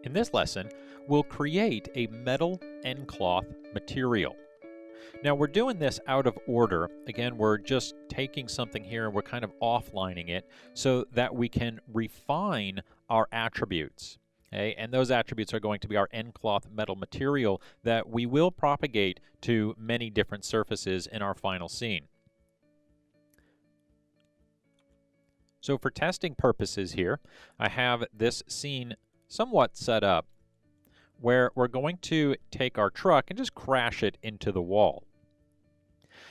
In this lesson, we'll create a metal nCloth material. Now we're doing this out of order. Again, we're just taking something here and we're kind of offlining it so that we can refine our attributes. Okay? And those attributes are going to be our nCloth metal material that we will propagate to many different surfaces in our final scene. So for testing purposes here, I have this scene somewhat set up where we're going to take our truck and just crash it into the wall.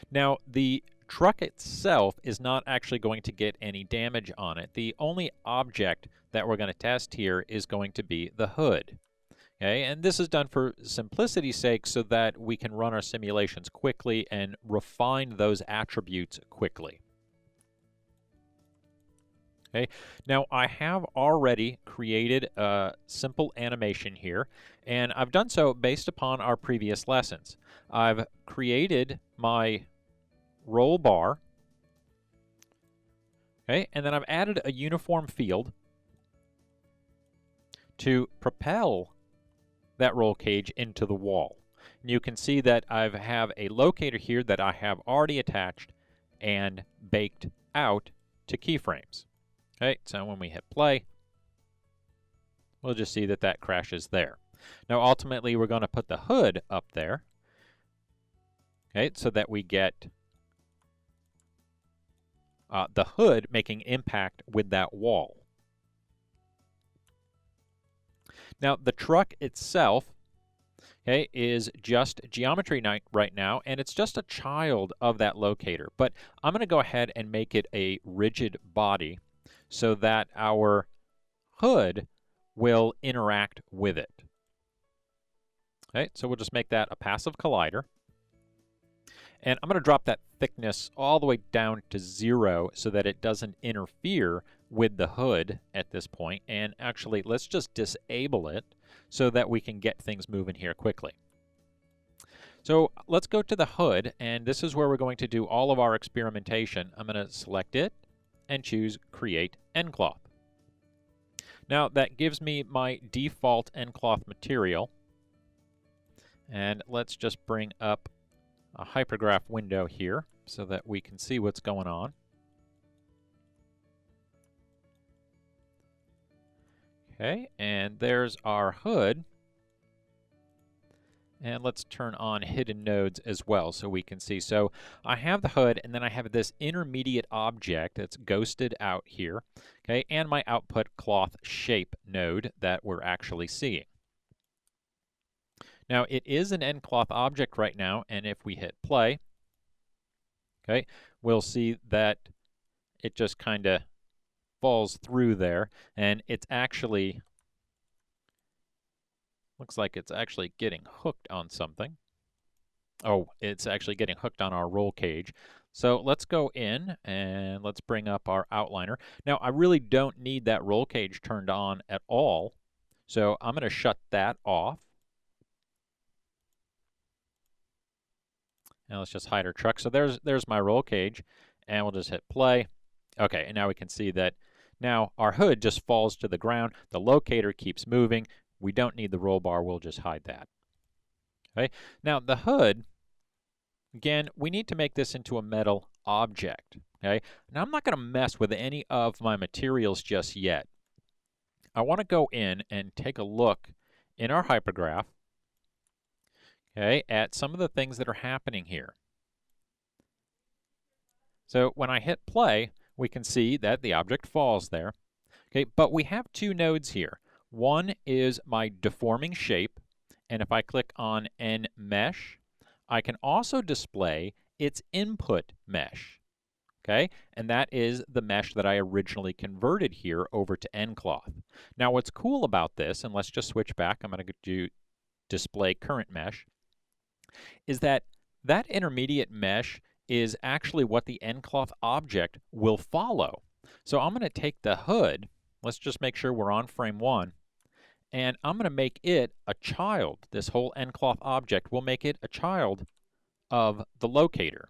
Now, the truck itself is not actually going to get any damage on it. The only object that we're going to test here is going to be the hood. Okay, and this is done for simplicity's sake so that we can run our simulations quickly and refine those attributes quickly. Okay, now I have already created a simple animation here, and I've done so based upon our previous lessons. I've created my roll bar, okay, and then I've added a uniform field to propel that roll cage into the wall. And you can see that I have a locator here that I have already attached and baked out to keyframes. Okay, so when we hit play, we'll just see that that crashes there. Now ultimately we're going to put the hood up there, okay, so that we get the hood making impact with that wall. Now the truck itself, okay, is just geometry right now, and it's just a child of that locator. But I'm going to go ahead and make it a rigid body so that our hood will interact with it. Okay, so we'll just make that a passive collider. And I'm going to drop that thickness all the way down to 0 so that it doesn't interfere with the hood at this point. And actually, let's just disable it so that we can get things moving here quickly. So let's go to the hood, and this is where we're going to do all of our experimentation. I'm going to select it and choose Create nCloth. Now that gives me my default nCloth material. And let's just bring up a hypergraph window here so that we can see what's going on. Okay, and there's our hood. And let's turn on hidden nodes as well so we can see. So I have the hood, and then I have this intermediate object that's ghosted out here, okay, and my output cloth shape node that we're actually seeing. Now it is an nCloth object right now, and if we hit play, okay, we'll see that it just kind of falls through there, and it's actually looks like it's actually getting hooked on something. Oh, it's actually getting hooked on our roll cage. So let's go in and let's bring up our outliner. Now, I really don't need that roll cage turned on at all. So I'm going to shut that off. Now let's just hide our truck. So there's my roll cage, and we'll just hit play. Okay, and now we can see that now our hood just falls to the ground. The locator keeps moving. We don't need the roll bar, we'll just hide that. Okay, now the hood, again, we need to make this into a metal object. Okay, now I'm not going to mess with any of my materials just yet. I want to go in and take a look in our hypergraph, okay, at some of the things that are happening here. So when I hit play, we can see that the object falls there. Okay, but we have two nodes here. One is my deforming shape, and if I click on nMesh, I can also display its input mesh, okay? And that is the mesh that I originally converted here over to nCloth. Now what's cool about this, and let's just switch back, I'm going to do display current mesh, is that that intermediate mesh is actually what the nCloth object will follow. So I'm going to take the hood, let's just make sure we're on frame 1, and I'm going to make it a child. This whole nCloth object will make it a child of the locator.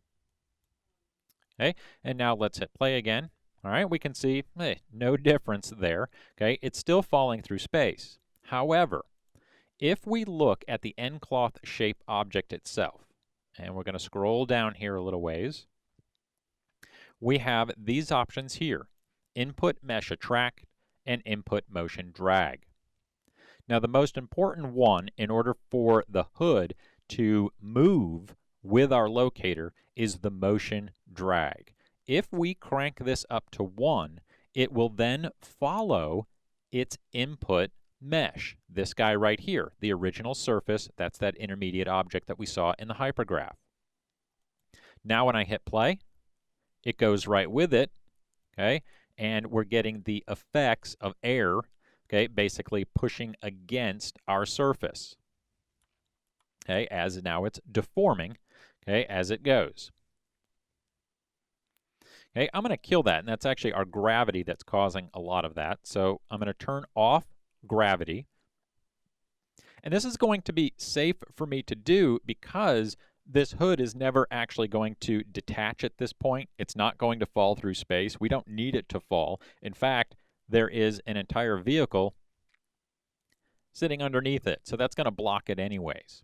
Okay, and now let's hit play again. All right, we can see no difference there. Okay, it's still falling through space. However, if we look at the nCloth shape object itself, and we're going to scroll down here a little ways, we have these options here: input mesh attract and input motion drag. Now, the most important one in order for the hood to move with our locator is the motion drag. If we crank this up to 1, it will then follow its input mesh. This guy right here, the original surface, that's that intermediate object that we saw in the hypergraph. Now when I hit play, it goes right with it, okay? And we're getting the effects of air, okay, basically pushing against our surface, okay, as now it's deforming, okay, as it goes. Okay, I'm going to kill that, and that's actually our gravity that's causing a lot of that. So I'm going to turn off gravity. And this is going to be safe for me to do because this hood is never actually going to detach at this point. It's not going to fall through space. We don't need it to fall. In fact, there is an entire vehicle sitting underneath it, so that's going to block it anyways.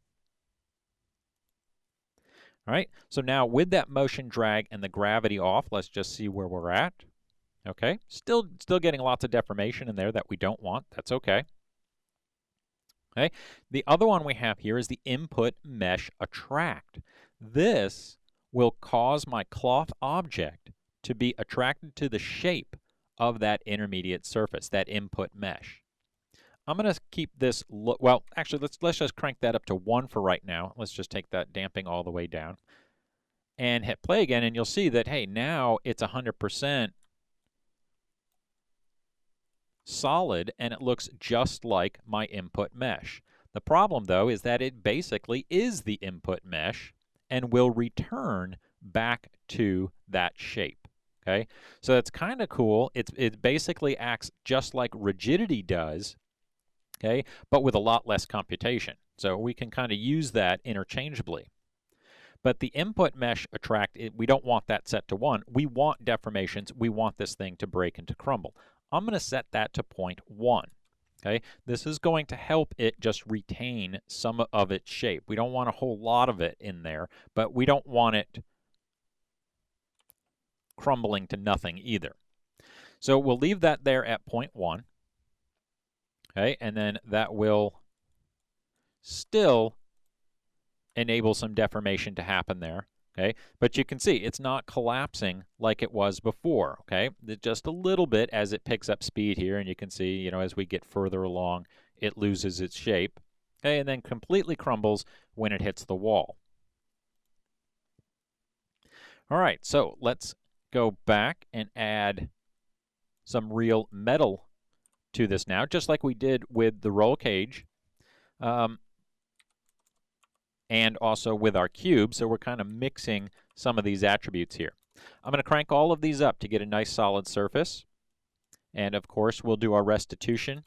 All right, so now with that motion drag and the gravity off, let's just see where we're at. Okay, still getting lots of deformation in there that we don't want. That's okay. Okay, the other one we have here is the input mesh attract. This will cause my cloth object to be attracted to the shape of that intermediate surface, that input mesh. I'm going to keep this, well, actually, let's just crank that up to 1 for right now. Let's just take that damping all the way down and hit play again, and you'll see that, hey, now it's 100% solid, and it looks just like my input mesh. The problem, though, is that it basically is the input mesh and will return back to that shape. Okay, so it's kind of cool. It basically acts just like rigidity does, okay, but with a lot less computation. So we can kind of use that interchangeably. But the input mesh attract, we don't want that set to 1. We want deformations. We want this thing to break and to crumble. I'm going to set that to 0.1. Okay, this is going to help it just retain some of its shape. We don't want a whole lot of it in there, but we don't want it crumbling to nothing either. So we'll leave that there at 0.1. Okay, and then that will still enable some deformation to happen there. Okay, but you can see it's not collapsing like it was before. Okay, just a little bit as it picks up speed here, and you can see, you know, as we get further along, it loses its shape. Okay, and then completely crumbles when it hits the wall. All right, so let's go back and add some real metal to this now, just like we did with the roll cage. And also with our cube, so we're kind of mixing some of these attributes here. I'm going to crank all of these up to get a nice solid surface. And of course, we'll do our restitution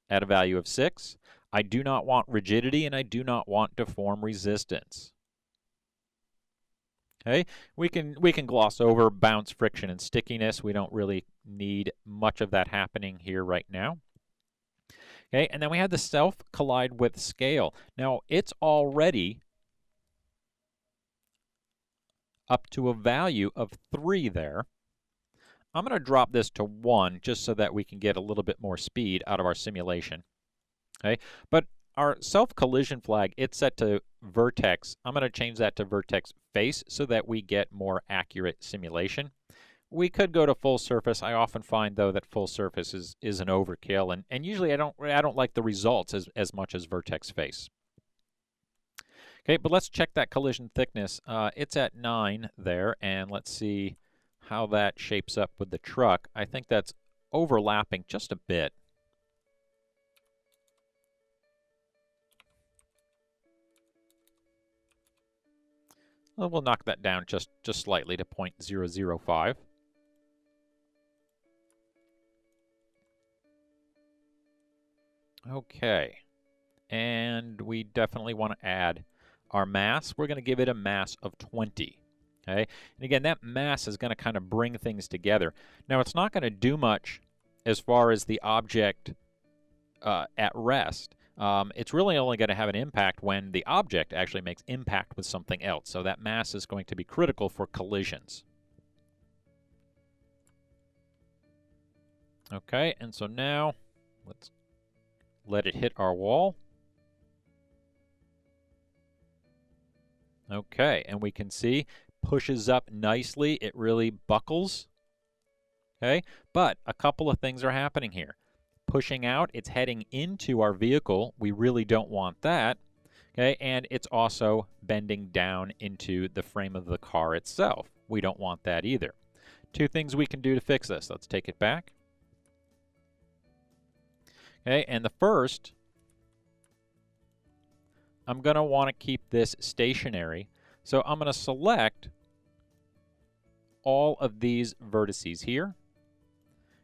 at a value of 6. I do not want rigidity, and I do not want deform resistance. Okay, we can gloss over bounce, friction, and stickiness. We don't really need much of that happening here right now. Okay, and then we have the self collide with scale. Now, it's already up to a value of 3 there. I'm going to drop this to 1 just so that we can get a little bit more speed out of our simulation. Okay, but our self-collision flag, it's set to vertex. I'm going to change that to vertex face so that we get more accurate simulation. We could go to full surface. I often find, though, that full surface is an overkill, and usually I don't like the results as much as vertex face. Okay, but let's check that collision thickness. It's at 9 there, and let's see how that shapes up with the truck. I think that's overlapping just a bit. Well, we'll knock that down just slightly to 0.005. Okay, and we definitely want to add our mass. We're going to give it a mass of 20. Okay, and again, that mass is going to kind of bring things together. Now, it's not going to do much as far as the object at rest, it's really only going to have an impact when the object actually makes impact with something else. So that mass is going to be critical for collisions. Okay, and so now let's let it hit our wall. Okay, and we can see pushes up nicely. It really buckles. Okay, but a couple of things are happening here. Pushing out, it's heading into our vehicle. We really don't want that. Okay, and it's also bending down into the frame of the car itself. We don't want that either. Two things we can do to fix this. Let's take it back. Okay, and the first, I'm going to want to keep this stationary. So I'm going to select all of these vertices here.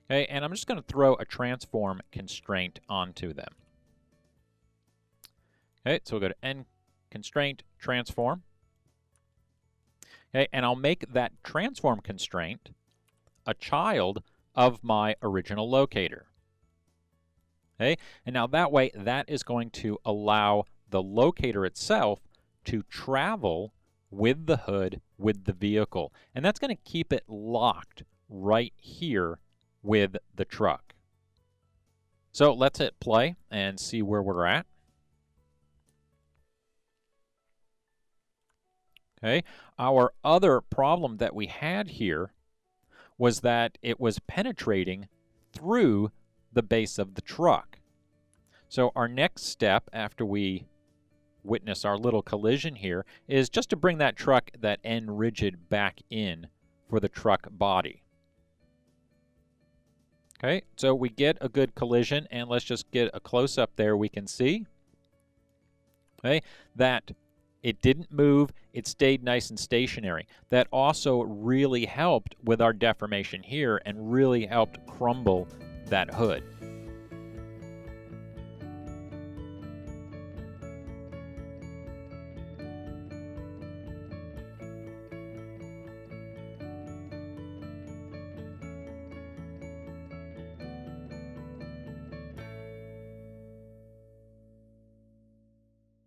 Okay, and I'm just going to throw a transform constraint onto them. Okay, so we'll go to nConstraint transform. Okay, and I'll make that transform constraint a child of my original locator. Okay, and now that way, that is going to allow the locator itself to travel with the hood with the vehicle. And that's going to keep it locked right here with the truck. So let's hit play and see where we're at. Okay, our other problem that we had here was that it was penetrating through the base of the truck. So our next step after we witness our little collision here is just to bring that truck, that end rigid, back in for the truck body. Okay, so we get a good collision, and let's just get a close-up there. We can see, okay, that it didn't move. It stayed nice and stationary. That also really helped with our deformation here and really helped crumble that hood.